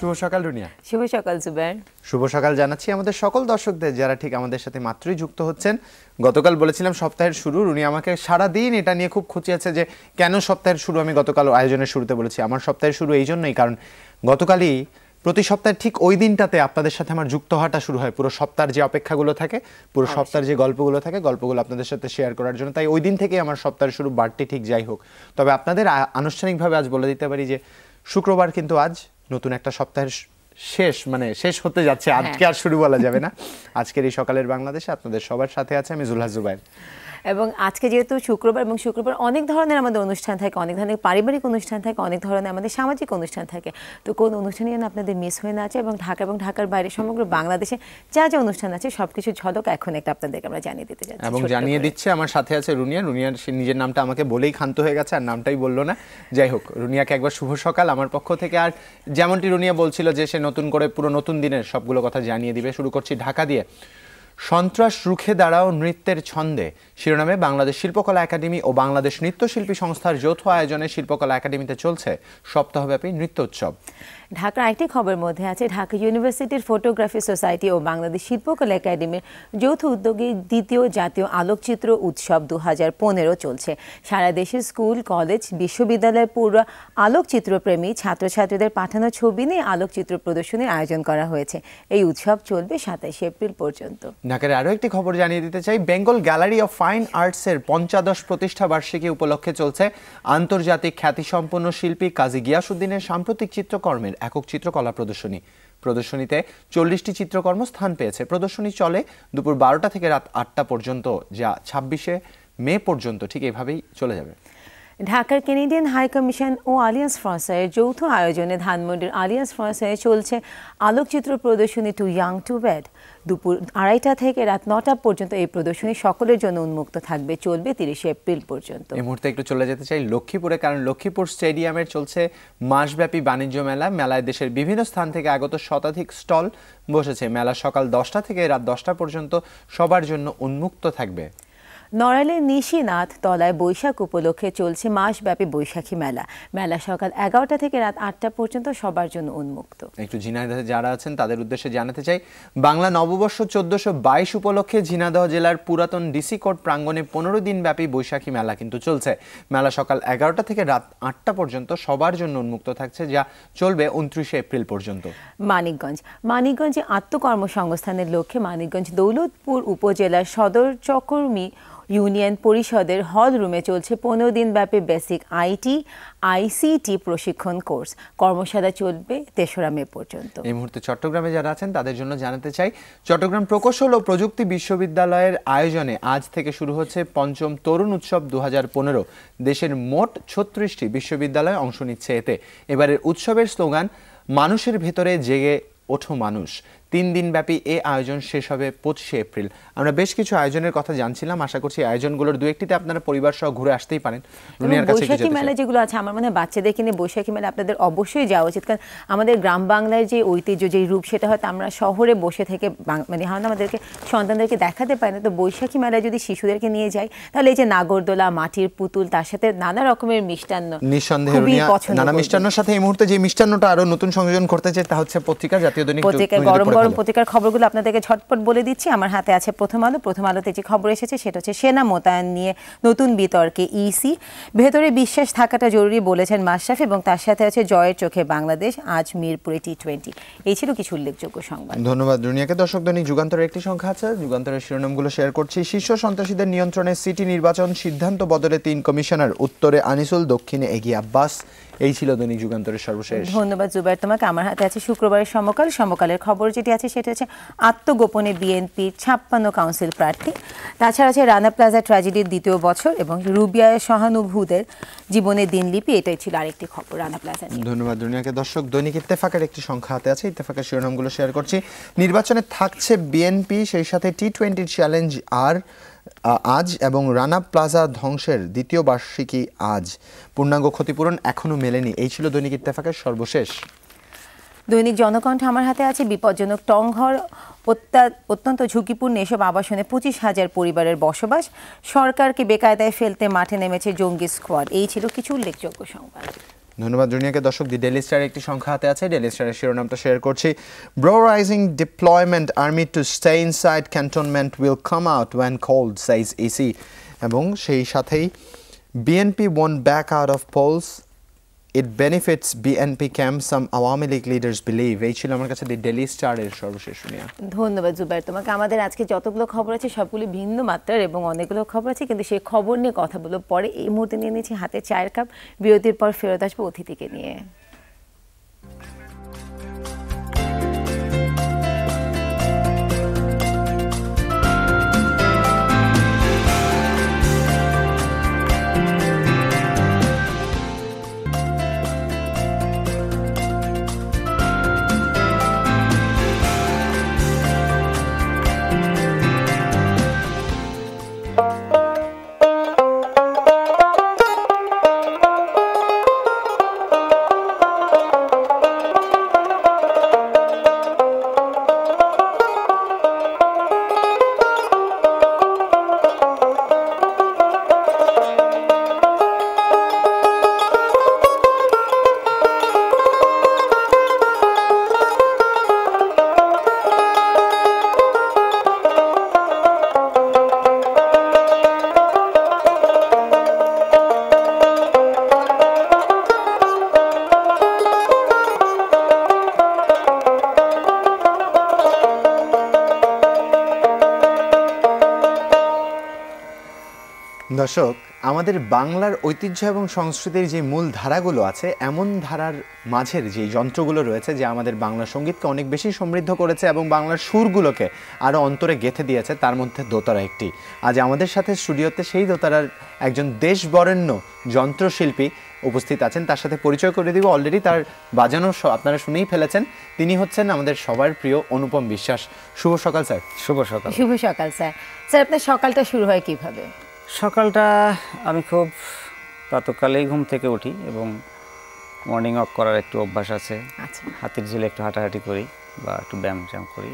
শুভ সকাল রুনিয়া। শুভ সকাল জুবাইর। শুভ সকাল জানাচ্ছি আমাদের সকল দর্শকদের যারা ঠিক আমাদের সাথে মাত্রই যুক্ত হচ্ছেন। গতকাল বলেছিলাম সপ্তাহের শুরু, রুনিয়া আমাকে সারাদিন এটা নিয়ে খুব খুঁচিয়েছে যে কেন সপ্তাহের শুরু আমি গতকাল আয়োজনের শুরুতে বলেছি। আমার সপ্তাহের শুরু এই জন্যই কারণ গতকালই প্রতি সপ্তাহের ঠিক ওই দিনটাতে আপনাদের সাথে আমার যুক্ত হওয়াটা শুরু হয়। পুরো সপ্তাহের যে অপেক্ষাগুলো থাকে, পুরো সপ্তাহের যে গল্পগুলো থাকে, গল্পগুলো আপনাদের সাথে শেয়ার করার জন্য। তাই ওই দিন থেকেই আমার সপ্তাহের শুরু বাড়তি ঠিক যাই হোক। তবে আপনাদের আনুষ্ঠানিকভাবে আজ বলে দিতে পারি যে শুক্রবার কিন্তু আজ নতুন একটা সপ্তাহের শেষ হতে যাচ্ছে। আজকে আর শুরু বলা যাবে না। আজকের এই সকালের বাংলাদেশে আপনাদের সবার সাথে আছে আমি জুলহাস জুবাইর। এবং আজকে যেহেতু শুক্রবার এবং শুক্রবার অনেক ধরনের আমাদের অনুষ্ঠান থাকে, অনেক ধরনের পারিবারিক অনুষ্ঠান থাকে, অনেক ধরনের আমাদের সামাজিক অনুষ্ঠান থাকে। তো কোন অনুষ্ঠানই যেন আপনাদের মিস হয়ে না আছে এবং ঢাকার বাইরে সমগ্র বাংলাদেশে যা যা অনুষ্ঠান আছে সবকিছু ঝলক এখন একটা আপনাদেরকে আমরা জানিয়ে দিতে যাচ্ছি এবং জানিয়ে দিচ্ছে আমার সাথে আছে রুনিয়া। রুনিয়ার সে নিজের নামটা আমাকে বলেই ক্ষান্ত হয়ে গেছে আর নামটাই বললো না। যাই হোক, রুনিয়াকে একবার শুভ সকাল আমার পক্ষ থেকে। আর যেমনটি রুনিয়া বলছিল যে সে নতুন করে পুরো নতুন দিনের সবগুলো কথা জানিয়ে দিবে। শুরু করছি ঢাকা দিয়ে। সন্ত্রাস রুখে দাঁড়াও নৃত্যের ছন্দে শিরোনামে বাংলাদেশ শিল্পকলা একাডেমি ও বাংলাদেশ নৃত্যশিল্পী সংস্থার যৌথ আয়োজনে শিল্পকলা একাডেমিতে চলছে সপ্তাহব্যাপী নৃত্য উৎসব। ঢাকার আরেকটি খবরের মধ্যে আছে ঢাকা ইউনিভার্সিটির ফটোগ্রাফি সোসাইটি ও বাংলাদেশ শিল্পকলা একাডেমির যৌথ উদ্যোগে দ্বিতীয় জাতীয় আলোকচিত্র উৎসব 2015 চলছে। সারা দেশের স্কুল, কলেজ, বিশ্ববিদ্যালয়ের পুরো আলোকচিত্রপ্রেমী ছাত্রছাত্রীদের পাঠানো ছবি নিয়ে আলোকচিত্র প্রদর্শনীর আয়োজন করা হয়েছে। এই উৎসব চলবে 27 এপ্রিল পর্যন্ত। ঢাকার আরও একটি খবর জানিয়ে দিতে চাই। বেঙ্গল গ্যালারি অফ ফাইন আর্টসের 50 প্রতিষ্ঠা বার্ষিকী উপলক্ষে চলছে আন্তর্জাতিক খ্যাতিসম্পন্ন শিল্পী কাজী গিয়াসউদ্দিনের সাম্প্রতিক চিত্রকর্মের একক চিত্রকলা প্রদর্শনী। প্রদর্শনীতে 40টি চিত্রকর্ম স্থান পেয়েছে। প্রদর্শনী চলে দুপুর 12টা থেকে রাত 8টা পর্যন্ত, যা 26শে মে পর্যন্ত ঠিক এভাবেই চলে যাবে। ঢাকার কেনেডিয়ান হাই কমিশন ও আলিয়ান্স ফ্রান্সের যৌথ আয়োজনে ধানমন্ডির আলিয়ান্স ফ্রান্সে চলছে আলোকচিত্র প্রদর্শনী টু ইয়াং টু ওয়েড। দুপুর 2:30টা থেকে রাত 9টা পর্যন্ত এই প্রদর্শনী সকলের জন্য উন্মুক্ত থাকবে, চলবে 30 এপ্রিল পর্যন্ত। এই মুহূর্তে একটু চলে যেতে চাই লক্ষ্মীপুরে, কারণ লক্ষ্মীপুর স্টেডিয়ামের চলছে মাসব্যাপী বাণিজ্য মেলা। মেলায় দেশের বিভিন্ন স্থান থেকে আগত শতাধিক স্টল বসেছে। মেলা সকাল 10টা থেকে রাত 10টা পর্যন্ত সবার জন্য উন্মুক্ত থাকবে। নড়াইলের নিশিনাথ তলায় বৈশাখ উপলক্ষে চলছে মাসব্যাপী বৈশাখী মেলা। মেলা সকাল 11টা থেকে রাত 8টা পর্যন্ত সবার জন্য উন্মুক্ত। একটু ঝিনাইদহে যারা আছেন তাদের উদ্দেশ্যে জানাতে চাই, বাংলা নববর্ষ 1422 উপলক্ষে ঝিনাইদহ জেলার পুরাতন ডিসি কোর্ট প্রাঙ্গণে 15 দিন ব্যাপী বৈশাখী মেলা কিন্তু চলছে। মেলা সকাল 11টা থেকে রাত 8টা পর্যন্ত সবার জন্য উন্মুক্ত থাকছে, যা চলবে 29 এপ্রিল পর্যন্ত। মানিকগঞ্জে আত্মকর্মসংস্থানের লক্ষ্যে মানিকগঞ্জ দৌলতপুর উপজেলার সদর চকরমি ইউনিয়ন পরিষদের হল রুমে চলছে 15 দিন ব্যাপী বেসিক আইসিটি প্রশিক্ষণ কোর্স। কর্মশালা চলবে 3রা মে পর্যন্ত। এই মুহূর্তে চট্টগ্রামে যারা আছেন তাদের জন্য জানাতে চাই, চট্টগ্রাম প্রকৌশল ও প্রযুক্তি বিশ্ববিদ্যালয়ের আয়োজনে আজ থেকে শুরু হচ্ছে 5ম তরুণ উৎসব 2015। দেশের মোট 36টি বিশ্ববিদ্যালয় অংশ নিচ্ছে এতে। এবারের উৎসবের স্লোগান মানুষের ভেতরে জেগে ওঠো মানুষ। 3 দিন ব্যাপী এই আয়োজন শেষ হবে 25 এপ্রিল। আমরা বেশ কিছু আয়োজনের কথা জানছিলাম, আশা করছি আয়োজনগুলোর দু একটিতে আপনারা পরিবার সহ ঘুরে আসতেই পারেন। বৈশাখী মেলা যেগুলো আছে, আমার মনে হয় বাচ্চাদেরকে নিয়ে বৈশাখী মেলা আপনাদের অবশ্যই যাওয়া উচিত, কারণ আমাদের গ্রাম বাংলার যে ঐতিহ্য, যে রূপ, সেটা হয়তো আমরা শহরে বসে থেকে মানে হয়তো আমাদেরকে সন্তানদেরকে দেখাতে পারি না। তো বৈশাখী মেলায় যদি শিশুদেরকে নিয়ে যাই, তাহলে এই যে নাগরদোলা, মাটির পুতুল, তার সাথে নানা রকমের মিষ্টান্ন, নিঃসন্দেহে নানা মিষ্টান্নের সাথে এই মুহূর্তে যে মিষ্টান্নটা আরো নতুন সংযোজন করতে চাই তা হচ্ছে পত্রিকা, জাতীয় দৈনিক গরম গরম পত্রিকার খবরগুলো আপনাদেরকে ঝটপট বলে দিচ্ছি। আমার হাতে আছে প্রথম আলোতে যে খবর এসেছে সেটা হচ্ছে সেনা মোতায়েন নিয়ে নতুন বিতর্কে ইসি। ভেতরে বিশ্বাস থাকাটা জরুরি বলেছেন মাশরাফি, এবং তার সাথে আছে জয়ের চোখে বাংলাদেশ, আজ মিরপুরে টি20। এই ছিল কিছু উল্লেখযোগ্য সংবাদ। ধন্যবাদ দুনিয়াকে। দর্শক দৈনিক যুগান্তরের একটি সংখ্যা আছে, যুগান্তরের শিরোনামগুলো শেয়ার করছি। শীর্ষ সন্ত্রাসীদের নিয়ন্ত্রণে সিটি নির্বাচন, সিদ্ধান্ত বদলে 3 কমিশনার, উত্তরে আনিসুল, দক্ষিণে এগিয়ে আব্বাস। এই ছিল দৈনিক যুগান্তরের সর্বশেষ। ধন্যবাদ জুবাইর তোমাকে। আমার হাতে আছে শুক্রবারের সমকালের খবর, যেটি আছে সেটা হচ্ছে আত্মগোপনে বিএনপির 56 কাউন্সিল প্রার্থী। তাছাড়া আছে রানা প্লাজা ট্র্যাজেডির 2য় বছর এবং রুবিয়ায় সহানুভূতের জীবনের দিনলিপি। এটাই ছিল আরেকটি খবর রানা প্লাজা। ধন্যবাদ দুনিয়াকে। দর্শক দৈনিক ইত্তেফাকের একটি সংখ্যা হাতে আছে, ইত্তেফাকের শিরোনামগুলো শেয়ার করছি। নির্বাচনে থাকছে বিএনপি, সেই সাথে টি20 চ্যালেঞ্জ আজ এবং রানা প্লাজা ধ্বংসের 2য় বার্ষিকী আজ। পূর্ণাঙ্গ ক্ষতিপূরণ এখনো মেলেনি। এই ছিল দৈনিক ইত্তেফাকের সর্বশেষ। দৈনিক জনকণ্ঠ আমার হাতে আছে বিপজ্জনক টংঘর, অত্যন্ত ঝুঁকিপূর্ণ এসব আবাসনে 25,000 পরিবারের বসবাস। সরকারকে বেকায়দায় ফেলতে মাঠে নেমেছে জঙ্গি স্কোয়াড। এই ছিল কিছু উল্লেখযোগ্য সংবাদ। ধন্যবাদ রুনিয়াকে। দর্শক, দি ডেইলি স্টার একটি সংখ্যা হাতে আছে, ডেইলি স্টারের শিরোনামটা শেয়ার করছি। ব্রোরাইজিং deployment army to stay inside cantonment will come out when called, says EC. এবং সেই সাথেই BNP won back out of polls, it benefits BNP camp, some Awami League leaders believe. এই ছিল আমার কাছে দি ডেইলি স্টারের সর্বশেষ রুনিয়া। ধন্যবাদ জুবাইর তোমাকে। আমাদের আজকে যতগুলো খবর আছে সবগুলি ভিন্ন মাত্রার এবং অনেকগুলো খবর আছে, কিন্তু সেই খবর নিয়ে কথা বলবো পরে। এই মুহূর্তে নিয়ে নিচ্ছি হাতে চায়ের কাপ, বিরতির পর ফেরত আসবো অতিথিকে নিয়ে। দর্শক, আমাদের বাংলার ঐতিহ্য এবং সংস্কৃতির যে মূল ধারাগুলো আছে, এমন ধারার মাঝের যে যন্ত্রগুলো রয়েছে, যে আমাদের বাংলা সঙ্গীতকে অনেক বেশি সমৃদ্ধ করেছে এবং বাংলার সুরগুলোকে আরও অন্তরে গেঁথে দিয়েছে, তার মধ্যে দোতারা একটি। আজ আমাদের সাথে স্টুডিওতে সেই দোতারার একজন দেশবরেণ্য যন্ত্রশিল্পী উপস্থিত আছেন। তার সাথে পরিচয় করে দিব। অলরেডি তার বাজানো আপনারা শুনেই ফেলেছেন। তিনি হচ্ছেন আমাদের সবার প্রিয় অনুপম বিশ্বাস। শুভ সকাল স্যার। শুভ সকাল। শুভ সকাল স্যার। স্যার, আপনার সকালটা শুরু হয় কিভাবে? সকালটা আমি খুব প্রাতকালেই ঘুম থেকে উঠি এবং মর্নিং ওয়াক করার একটু অভ্যাস আছে। আচ্ছা, হাতির ঝিলে একটু হাঁটাহাঁটি করি বা একটু ব্যায়াম ট্যায়াম করি,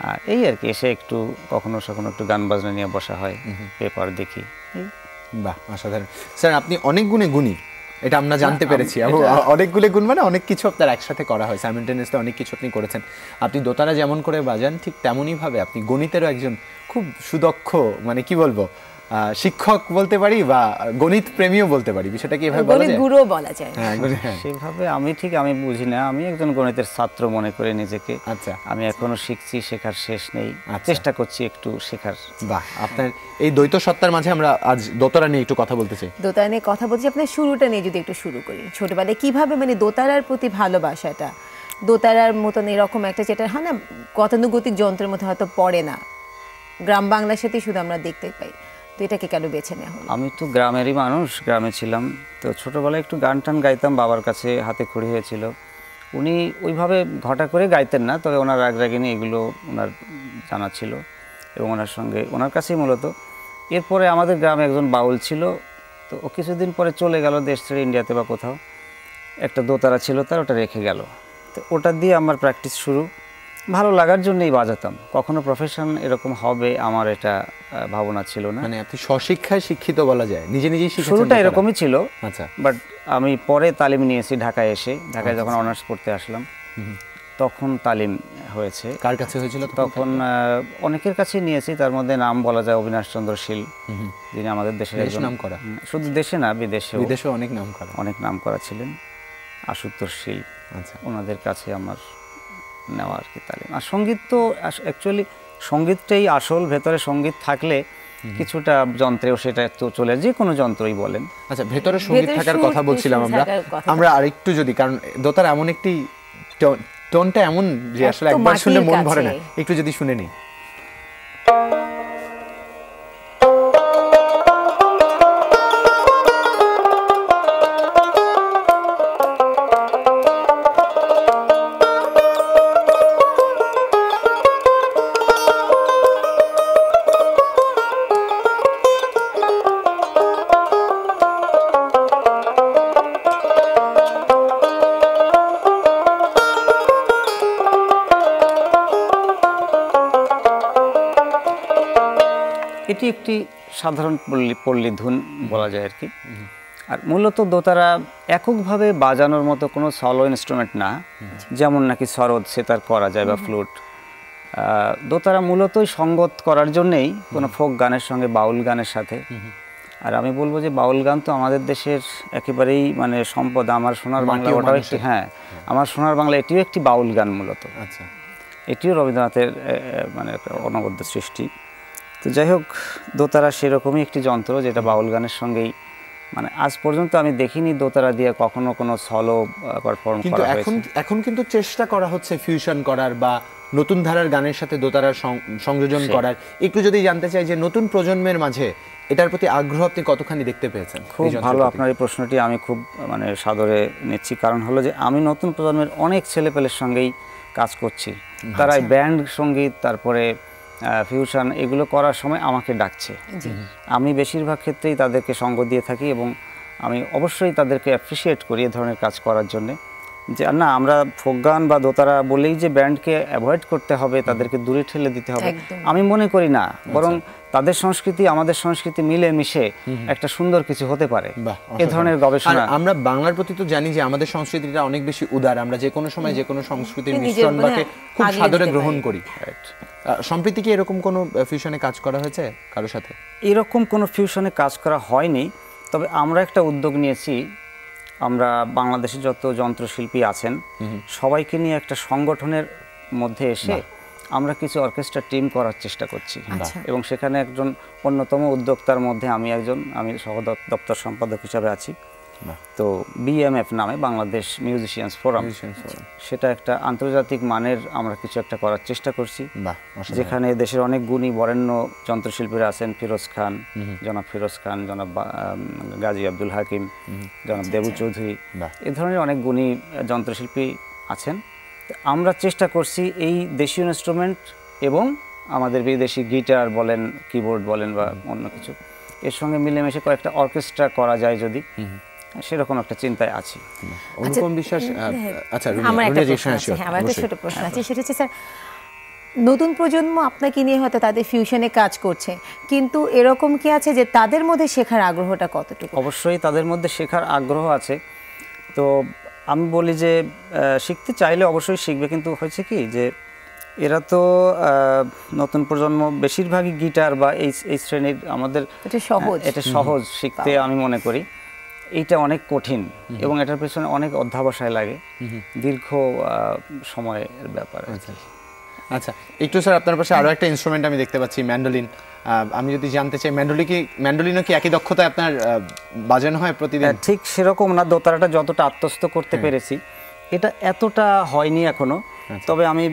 আর এই আর কি। এসে একটু কখনো সখনো একটু গান বাজনা নিয়ে বসা হয়, পেপার দেখি। বাহ, অসাধারণ। স্যার, আপনি অনেক গুণে গুণী, এটা আমরা জানতে পেরেছি। অনেকগুলো গুণ মানে অনেক কিছু আপনার একসাথে করা হয়, সাইমেলটেনিয়াসলি অনেক কিছু আপনি করেছেন। আপনি দোতারা যেমন করে বাজান, ঠিক তেমনই ভাবে আপনি গণিতেরও একজন খুব সুদক্ষ, মানে কি বলবো, শিক্ষক বলতে পারি বা গণিত প্রেমীও বলতে পারি। বিষয়টা কি এভাবে বলা যায়? গুরু বলা যায়। হ্যাঁ, সেভাবে আমি বুঝি না। আমি একজন গণিতের ছাত্র মনে করি নিজেকে। আচ্ছা, আমি এখনো শিখছি, শেখার শেষ নেই। আচ্ছা। চেষ্টা করছি একটু শেখার। বাহ, আপনার এই দ্বৈত সত্তার মাঝে আমরা আজ দোতারা নিয়ে একটু কথা বলতে চাই। দোতারা নিয়ে কথা বলছি। আপনার শুরুটা নিয়ে যদি একটু শুরু করি, ছোটবেলায় কিভাবে মানে দোতারার প্রতি ভালোবাসাটা, দোতারার মতন এরকম একটা, যেটা হয় না গতানুগতিক যন্ত্রের মধ্যে হয়তো পড়ে না, গ্রাম বাংলার সাথেই শুধু আমরা দেখতে পাই, তো এটাকে কেন বেছে নেওয়া হলো? আমি তো গ্রামেরই মানুষ, গ্রামে ছিলাম। তো ছোটোবেলায় একটু গান টান গাইতাম, বাবার কাছে হাতে খড়ি হয়েছিল। উনি ওইভাবে ঘটা করে গাইতেন না, তবে ওনার রাগরাগিনী এগুলো ওনার জানা ছিল এবং ওনার কাছেই মূলত। এরপরে আমাদের গ্রামে একজন বাউল ছিল, তো ও কিছুদিন পরে চলে গেল দেশ ছেড়ে, ইন্ডিয়াতে বা কোথাও। একটা দোতারা ছিল তার, ওটা রেখে গেল। তো ওটা দিয়ে আমার প্র্যাকটিস শুরু। ভালো লাগার জন্যই বাজাতাম। কখনো প্রফেশন এরকম হবে আমার এটা ভাবনা ছিল না। মানে আপনি স্বশিক্ষায় শিক্ষিত বলা যায়, নিজে নিজেই শিখেছেন? শুরুটা এরকমই ছিল। আচ্ছা। বাট আমি পরে তালিম নিয়েছি ঢাকায় এসে। ঢাকায় যখন অনার্স পড়তে আসলাম তখন তালিম হয়েছে। কার কাছে হয়েছিল তখন? অনেকের কাছে নিয়েছি, তার মধ্যে নাম বলা যায় অবিনাশ চন্দ্র শীল, যিনি আমাদের দেশের একজন নাম করা, শুধু দেশে না বিদেশেও অনেক নাম করা, ছিলেন। আশুতোষ শীল, আচ্ছা, ওনাদের কাছে আমার নেওয়া আর কি তালিম। আর সঙ্গীত তো অ্যাকচুয়ালি সঙ্গীতটাই আসল। ভেতরে সঙ্গীত থাকলে কিছুটা যন্ত্রেও সেটা তো চলে, যে কোনো যন্ত্রই বলেন। আচ্ছা, ভেতরে সঙ্গীত থাকার কথা বলছিলাম আমরা আরেকটু যদি, কারণ দোতার এমন একটি টোনটা এমন যে আসলে একবার শুনলে মন ভরে না, একটু যদি শুনে নিই। এটি একটি সাধারণ পল্লী ধুন বলা যায় আর কি। আর মূলত দোতারা এককভাবে বাজানোর মতো কোনো সলো ইনস্ট্রুমেন্ট না, যেমন নাকি সরোদ সেতার করা যায় বা ফ্লুট। দোতারা মূলতই সঙ্গত করার জন্যেই কোনো ফোক গানের সঙ্গে বাউল গানের সাথে। আর আমি বলবো যে বাউল গান তো আমাদের দেশের একেবারেই মানে সম্পদ। আমার সোনার বাংলা ওটাও একটি, হ্যাঁ আমার সোনার বাংলা এটিও একটি বাউল গান মূলত। আচ্ছা, এটিও রবীন্দ্রনাথের মানে একটা অনবদ্য সৃষ্টি। তো যাই হোক, দোতারা সেরকমই একটি যন্ত্র যেটা বাউল গানের সঙ্গেই, মানে আজ পর্যন্ত আমি দেখিনি দোতারা দিয়ে কখনো কোনো সলো পারফর্ম করা হয়েছে। এখন কিন্তু চেষ্টা করা হচ্ছে ফিউশন করার বা নতুন ধারার গানের সাথে দোতারার সংযোজন করার। একটু যদি জানতে চাই যে নতুন প্রজন্মের মাঝে এটার প্রতি আগ্রহ আপনি কতখানি দেখতে পেয়েছেন? খুব ভালো, আপনার এই প্রশ্নটি আমি খুব মানে সাদরে নিচ্ছি। কারণ হলো যে আমি নতুন প্রজন্মের অনেক ছেলেপেলের সঙ্গেই কাজ করছি। তারা ব্যান্ড সঙ্গীত, তারপরে ফিউশন এগুলো করার সময় আমাকে ডাকছে। আমি বেশিরভাগ ক্ষেত্রেই তাদেরকে সঙ্গ দিয়ে থাকি এবং আমি অবশ্যই তাদেরকে অ্যাপ্রিসিয়েট করি এ ধরনের কাজ করার জন্যে। যে না, আমরা ফোক গান বা দোতারা বলেই যে ব্যান্ডকে অ্যাভয়েড করতে হবে, তাদেরকে দূরে ঠেলে দিতে হবে, আমি মনে করি না। বরং তাদের সংস্কৃতি আমাদের সংস্কৃতি মিলে মিশে একটা সুন্দর কিছু হতে পারে, এ ধরনের গবেষণা। আমরা বাংলার প্রতি তো জানি যে আমাদের সংস্কৃতিটা অনেক বেশি উদার, আমরা যে কোনো সময় যে কোনো সংস্কৃতির মিশ্রণকে খুব সাদরে গ্রহণ করি। সম্প্রতি কি এরকম কোনো ফিউশনে কাজ করা হয়েছে কারোর সাথে? এরকম কোনো ফিউশনে কাজ করা হয়নি, তবে আমরা একটা উদ্যোগ নিয়েছি। আমরা বাংলাদেশে যত যন্ত্রশিল্পী আছেন সবাইকে নিয়ে একটা সংগঠনের মধ্যে এসে আমরা কিছু অর্কেস্ট্রা টিম করার চেষ্টা করছি। এবং সেখানে একজন অন্যতম উদ্যোক্তার মধ্যে আমি সহ দপ্তর সম্পাদক হিসাবে আছি। তো বিএমএফ নামে বাংলাদেশ মিউজিশিয়ানস ফোরাম, সেটা একটা আন্তর্জাতিক মানের আমরা কিছু একটা করার চেষ্টা করছি, যেখানে দেশের অনেক গুণী বরেণ্য যন্ত্রশিল্পীরা আছেন। ফিরোজ খান, জনাব ফিরোজ খান, জনাব গাজী আব্দুল হাকিম, জনাব দেবু চৌধুরী, এ ধরনের অনেক গুণী যন্ত্রশিল্পী আছেন। আমরা চেষ্টা করছি এই দেশীয় ইনস্ট্রুমেন্ট এবং আমাদের বিদেশি গিটার বলেন, কিবোর্ড বলেন বা অন্য কিছু, এর সঙ্গে মিলেমিশে কয়েকটা অর্কেস্ট্রা করা যায় যদি, সেরকম একটা চিন্তায় আছি। অনুপম বিশ্বাস, আচ্ছা আমার একটা ছোট প্রশ্ন আছে, সেটা হচ্ছে স্যার, নতুন প্রজন্ম আপনাকে নিয়ে হয়তো তাদের ফিউশনে কাজ করছে, কিন্তু এরকম কি আছে যে তাদের মধ্যে শেখার আগ্রহটা কতটুকু? অবশ্যই তাদের মধ্যে শেখার আগ্রহ আছে। তো আমি বলি যে শিখতে চাইলে অবশ্যই শিখবে, কিন্তু হয়েছে কি যে এরা তো নতুন প্রজন্ম বেশিরভাগই গিটার বা এই শ্রেণীর, আমাদের এটা সহজ শিখতে আমি মনে করি। এইটা অনেক কঠিন এবং এটার পেছনে অনেক অধ্যাবসায় লাগে, দীর্ঘ সময়ের ব্যাপার। আচ্ছা, একটু স্যার আপনার পাশে আরো একটা ইনস্ট্রুমেন্ট আমি দেখতে পাচ্ছি, ম্যান্ডোলিন। আমি যদি জানতে চাই, ম্যান্ডোলিনও কি একই দক্ষতায় আপনার বাজানো হয় প্রতিদিন? ঠিক সেরকম না, দোতারাটা যতটা আত্মস্থ করতে পেরেছি এটা এতটা হয়নি এখনো। তবে আমি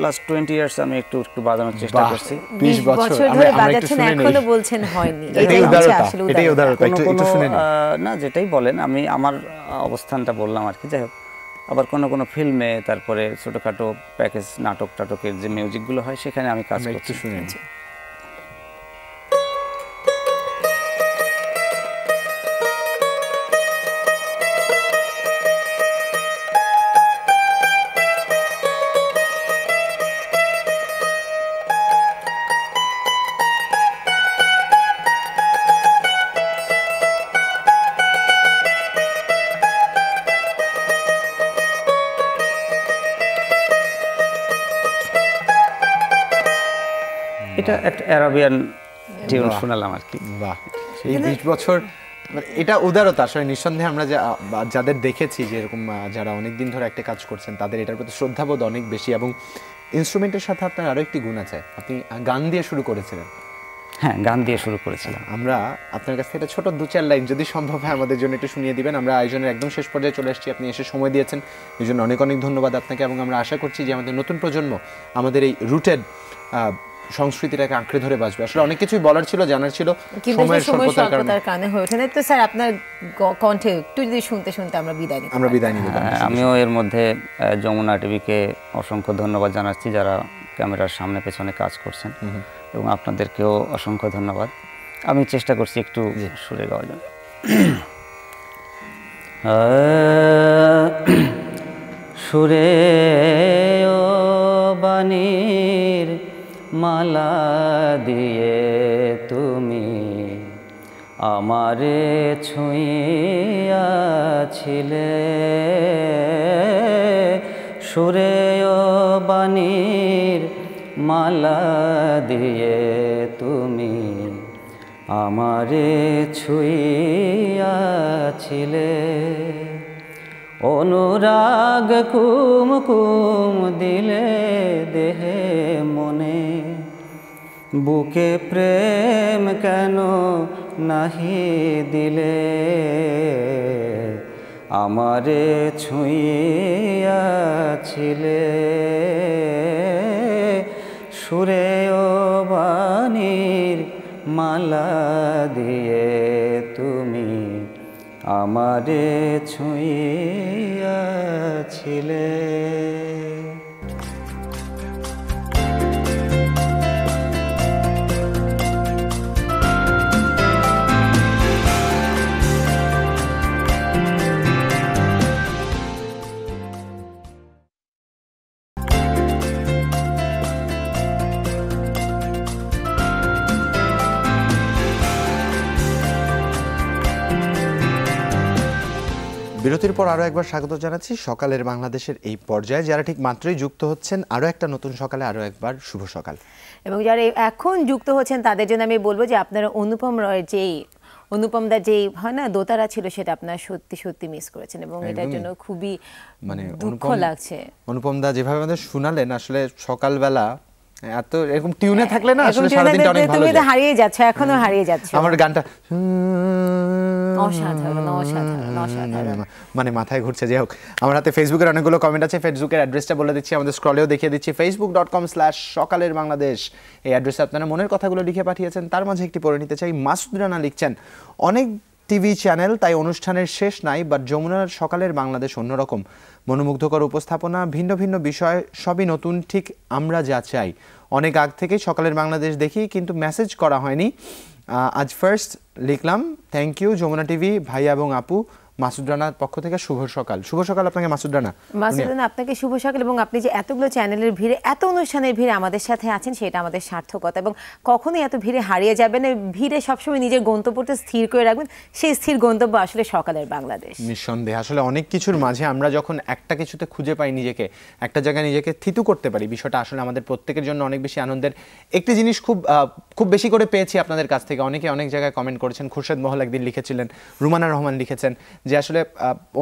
লাস্ট 20 ইয়ার্স আমি একটু বাজানোর চেষ্টা করছি। 20 বছর ধরে বাজাচ্ছেন, এখনো বলছেন হয়নি। এটাই হচ্ছে আসলে উদারতা। একটু শুনে নিন। না, যেটাই বলেন, আমি আমার অবস্থানটা বললাম আর কি। যাই হোক, আবার কোনো ফিল্মে, তারপরে ছোটখাটো প্যাকেজ নাটকের যে মিউজিকগুলো হয় সেখানে আমি কাজ করছি। শুনে নিন। এটা একটা অ্যারাবিয়ান টিউন শোনালাম আর কি। বাহ, এই 20 বছর মানে এটা উদারতা। আসলে নিঃসন্দেহে আমরা যাদের দেখেছি যে এরকম যারা অনেক দিন ধরে একটা কাজ করছেন, তাদের এটার প্রতি শ্রদ্ধাবোধ অনেক বেশি। এবং ইনস্ট্রুমেন্টের সাথে আপনার আরো একটি গুণ আছে, আপনি গান দিয়ে শুরু করেছিলেন। হ্যাঁ, গান দিয়ে শুরু করেছিলাম। আমরা আপনার কাছ থেকে ছোট 2-4 লাইন যদি সম্ভব হয় আমাদের জন্য একটু শুনিয়ে দিবেন। আমরা আয়োজনের একদম শেষ পর্যায়ে চলে আসছি, আপনি এসে সময় দিয়েছেন, এই জন্য অনেক অনেক ধন্যবাদ আপনাকে। এবং আমরা আশা করছি যে আমাদের নতুন প্রজন্ম আমাদের এই রুটেড সংস্কৃতিটাকে আঁকড়ে ধরে বাঁচবে। আসলে অনেক কিছুই বলার ছিল, জানার ছিল, সময়ের স্বল্পতার কারণে হয়ে ওঠে না। তো স্যার, আপনার কণ্ঠে একটু যদি শুনতে আমরা বিদায় নিব। আমিও এর মধ্যে যমুনা টিভিকে অসংখ্য ধন্যবাদ জানাচ্ছি, যারা ক্যামেরার সামনে পেছনে কাজ করছেন, এবং আপনাদেরকেও অসংখ্য ধন্যবাদ। আমি চেষ্টা করছি একটু সুরে গাওয়ার জন্য। সুরে ও বাণীর মালা দিয়ে তুমি আমারে ছুঁইয়াছিলে সুরেয় বাণীর মালা দিয়ে তুমি আমারে ছুঁইয়াছিলে অনুরাগ কুমকুম দিলে দেহে মনে বুকে প্রেম কেন নাহি দিলে আমারে ছুঁইয়াছিলে সুরেয় বাণীর মালা দিয়ে তুমি আমারে ছুঁইয়াছিলে। বিরতির পর আরও একবার স্বাগত জানাচ্ছি সকালের বাংলাদেশের এই পর্যায়ে। যারা ঠিক মাত্রই যুক্ত হচ্ছেন, আরও একটা নতুন সকালে আরও একবার শুভ সকাল। এবং যারা এখন যুক্ত হচ্ছেন তাদের জন্য আমি বলবো যে আপনারা অনুপম দা যেই হয় না দোতারা ছিল সেটা আপনারা সত্যি সত্যি মিস করেছেন এবং এটার জন্য খুবই দুঃখ লাগছে। অনুপম দা যেভাবে আমাদের শোনালেন, আসলে সকালবেলা এত এরকম টিউনে থাকলে না আসলে সারাদিনটা অনেক ভালো যায়। হারিয়ে যাচ্ছে, এখনো হারিয়ে যাচ্ছে। আমার গানটা অসাধারণ অসাধারণ অসাধারণ মানে মাথায় ঘুরছে। যাই হোক, আমার হাতে ফেসবুকের অনেকগুলো কমেন্ট আছে। ফেসবুকের অ্যাড্রেসটা বলে দিচ্ছি, আমাদের স্ক্রলেও দেখিয়ে দিচ্ছি, facebook.com/সকালের বাংলাদেশ। এই অ্যাড্রেসে আপনারা মনের কথাগুলো লিখে পাঠিয়েছেন। তার মাঝে একটি পড়ে নিতে চাই। মাসুদ রানা লিখছেন, অনেক টিভি চ্যানেল তাই অনুষ্ঠানের শেষ নাই, বাট যমুনার সকালের বাংলাদেশ অন্যরকম, মনোমুগ্ধকর উপস্থাপনা, ভিন্ন ভিন্ন বিষয়, সবই নতুন, ঠিক আমরা যা চাই। অনেক আগ থেকেই সকালের বাংলাদেশ দেখি, কিন্তু মেসেজ করা হয়নি। আজ ফার্স্ট লিখলাম। থ্যাংক ইউ যমুনা টিভি ভাইয়া এবং আপু। মাসুদ রানার পক্ষ থেকে শুভ সকাল। শুভ সকাল আপনাকে মাসুদ রানা। মাসুদ রানা, আপনাকে শুভ সকাল। এবং আপনি যে এতগুলো চ্যানেলের ভিড়ে, এত অনুষ্ঠানের ভিড়ে আমাদের সাথে আছেন, সেটা আমাদের সার্থকতা। এবং কখনোই এত ভিড়ে হারিয়ে যাবেন না। ভিড়ে সবসময় নিজের গন্তব্যটা স্থির করে রাখবেন। সেই স্থির গন্তব্য আসলে সকালের বাংলাদেশ। নিঃসন্দেহে আসলে অনেক কিছুর মাঝে আমরা যখন একটা কিছুতে খুঁজে পাই নিজেকে, একটা জায়গায় নিজেকে থিতু করতে পারি, বিষয়টা আসলে আমাদের প্রত্যেকের জন্য অনেক বেশি আনন্দের। একটি জিনিস খুব বেশি করে পেয়েছি আপনাদের কাছ থেকে। অনেকে অনেক জায়গায় কমেন্ট করেছেন। খুরশেদ মহল একদিন লিখেছিলেন, রুমানা রহমান লিখেছেন যে আসলে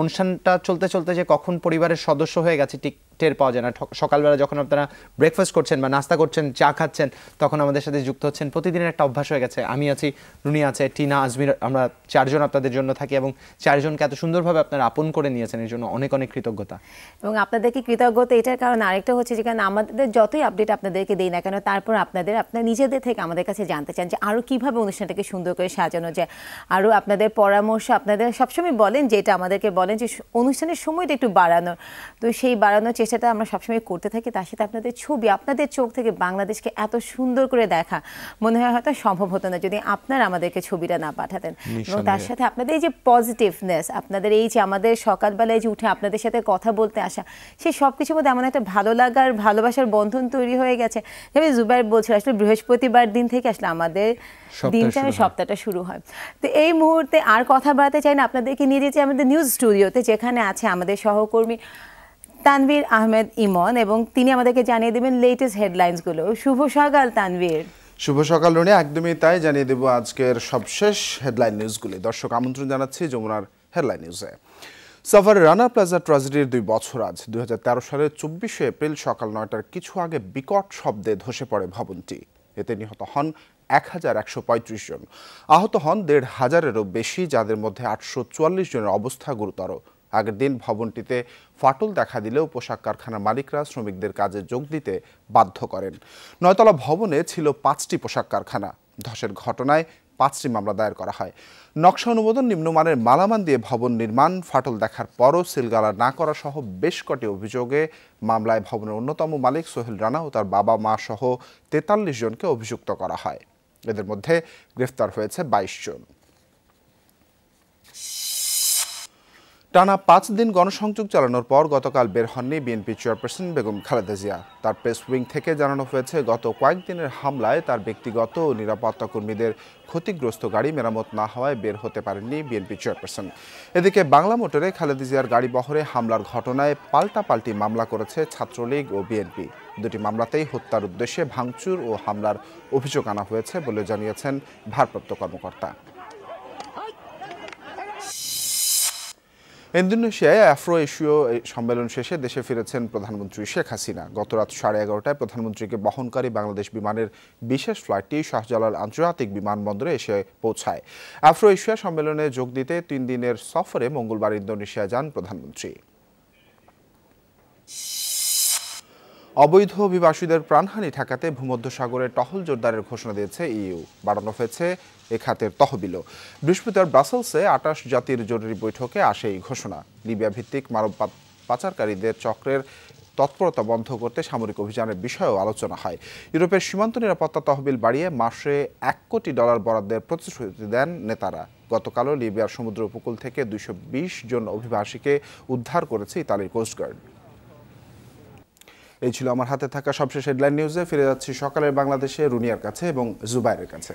অনুষ্ঠানটা চলতে চলতে যে কখন পরিবারের সদস্য হয়ে গেছে ঠিক টের পাওয়া যায় না। সকালবেলা যখন আপনারা ব্রেকফাস্ট করছেন বা নাস্তা করছেন, চা খাচ্ছেন, তখন আমাদের সাথে যুক্ত হচ্ছেন। প্রতিদিনের একটা অভ্যাস হয়ে গেছে। আমি আছি, রুনি আছে, টিনা, আজমির, আমরা চারজন আপনাদের জন্য থাকি এবং চারজনকে এত সুন্দরভাবে আপনারা আপন করে নিয়েছেন, এর জন্য অনেক অনেক কৃতজ্ঞতা। এবং আপনাদেরকে কৃতজ্ঞতা এটার কারণ আরেকটা হচ্ছে যে কারণ আমাদের যতই আপডেট আপনাদেরকে দেই না কেন, তারপর আপনারা নিজেদের থেকে আমাদের কাছে জানতে চান যে আরও কীভাবে অনুষ্ঠানটাকে সুন্দর করে সাজানো যায়। আরও আপনাদের পরামর্শ, আপনাদের সবসময় বলেন যেটা আমাদেরকে বলেন যে অনুষ্ঠানের সময়টা একটু বাড়ানোর, তো সেই বাড়ানোর চেষ্টাটা আমরা সবসময় করতে থাকি। তার সাথে আপনাদের ছবি, আপনাদের চোখ থেকে বাংলাদেশকে এত সুন্দর করে দেখা মনে হয় হয়তো সম্ভব হতো না যদি আপনারা আমাদেরকে ছবিটা না পাঠাতেন। এবং তার সাথে আপনাদের এই যে পজিটিভনেস, আপনাদের এই যে আমাদের সকালবেলায় যে উঠে আপনাদের সাথে কথা বলতে আসা, সেই সব কিছুর মধ্যে এমন একটা ভালো লাগার, ভালোবাসার বন্ধন তৈরি হয়ে গেছে। যেমন জুবাইর বলছিল, আসলে বৃহস্পতিবার দিন থেকে আসলে আমাদের দিনটা, সপ্তাহটা শুরু হয়। তো এই মুহূর্তে আর কথা বাড়াতে চাই না, আপনাদেরকে নিয়ে যেতে আমাদের নিউজ স্টুডিওতে, যেখানে আছে আমাদের সহকর্মী তানভীর আহমেদ ইমন, এবং তিনি আমাদেরকে জানিয়ে দেবেন লেটেস্ট হেডলাইন্সগুলো। শুভ সকাল তানভীর। শুভ সকাল রুনি, একদমই তাই। জানিয়ে দেব আজকের সবশেষ হেডলাইন নিউজগুলি। দর্শক আমন্ত্রণ জানাচ্ছি যমুনার হেডলাইন নিউজে। সাভারের রানা প্লাজা ট্র্যাজেডির 2 বছর আজ। 2013 সালের 24শে এপ্রিল সকাল 9টার কিছু আগে বিকট শব্দে ধসে পড়ে ভবনটি। এতে নিহত হন 1135 জন, আহত হন 1500-এরও বেশি, যাদের মধ্যে 844 জনের অবস্থা গুরুতর। আগের দিন ভবনটিতে ফাটল দেখা দিলেও পোশাক কারখানার মালিকরা শ্রমিকদের কাজে যোগ দিতে বাধ্য করেন। 9তলা ভবনে ছিল 5টি পোশাক কারখানা। ধসের ঘটনায় 5টি মামলা দায়ের করা হয়। নকশা অনুমোদন, নিম্নমানের মালামাল দিয়ে ভবন নির্মাণ, ফাটল দেখার পরও সিলগালা না করা সহ বেশ কটি অভিযোগে মামলায় ভবনের অন্যতম মালিক সোহেল রানা ও তার বাবা মা সহ 43 জনকে অভিযুক্ত করা হয়। এদের মধ্যে গ্রেফতার হয়েছে 22 জন। টানা 5 দিন গণসংযোগ চালানোর পর গতকাল বের হননি বিএনপি চেয়ারপারসন বেগম খালেদা জিয়া। তার প্রেস উইং থেকে জানানো হয়েছে, গত কয়েকদিনের হামলায় তার ব্যক্তিগত ও নিরাপত্তা কর্মীদের ক্ষতিগ্রস্ত গাড়ি মেরামত না হওয়ায় বের হতে পারেননি বিএনপি চেয়ারপারসন। এদিকে বাংলা মোটরে খালেদা জিয়ার গাড়ি বহরে হামলার ঘটনায় পাল্টাপাল্টি মামলা করেছে ছাত্রলীগ ও বিএনপি। দুটি মামলাতেই হত্যার উদ্দেশ্যে ভাঙচুর ও হামলার অভিযোগ আনা হয়েছে বলে জানিয়েছেন ভারপ্রাপ্ত কর্মকর্তা। ইন্দোনেশিয়ায় আফ্রো এশীয় সম্মেলন শেষে দেশে ফিরেছেন প্রধানমন্ত্রী শেখ হাসিনা। গত রাত 11:30টায় প্রধানমন্ত্রীকে বহনকারী বাংলাদেশ বিমানের বিশেষ ফ্লাইটটি শাহজালাল আন্তর্জাতিক বিমানবন্দরে এসে পৌঁছায়। আফ্রো এশিয়া সম্মেলনে যোগ দিতে 3 দিনের সফরে মঙ্গলবার ইন্দোনেশিয়া যান প্রধানমন্ত্রী। অবৈধ অভিবাসীদের প্রাণহানি ঠেকাতে ভূমধ্যসাগরে টহল জোরদারের ঘোষণা দিয়েছে ইইউ। বাড়ানো হয়েছে এ খাতের তহবিলও। বৃহস্পতিবার ব্রাসেলসে 28 জাতির জরুরি বৈঠকে আসে এই ঘোষণা। লিবিয়া ভিত্তিক মানব পাচারকারীদের চক্রের তৎপরতা বন্ধ করতে সামরিক অভিযানের বিষয়েও আলোচনা হয়। ইউরোপের সীমান্ত নিরাপত্তা তহবিল বাড়িয়ে মাসে $1 কোটি বরাদ্দের প্রতিশ্রুতি দেন নেতারা। গতকালও লিবিয়ার সমুদ্র উপকূল থেকে 220 জন অভিবাসীকে উদ্ধার করেছে ইতালির কোস্টগার্ড। এই ছিল আমার হাতে থাকা সবশেষ হেডলাইন নিউজে। ফিরে যাচ্ছি সকালের বাংলাদেশে রুনিয়ার কাছে এবং জুবাইরের কাছে।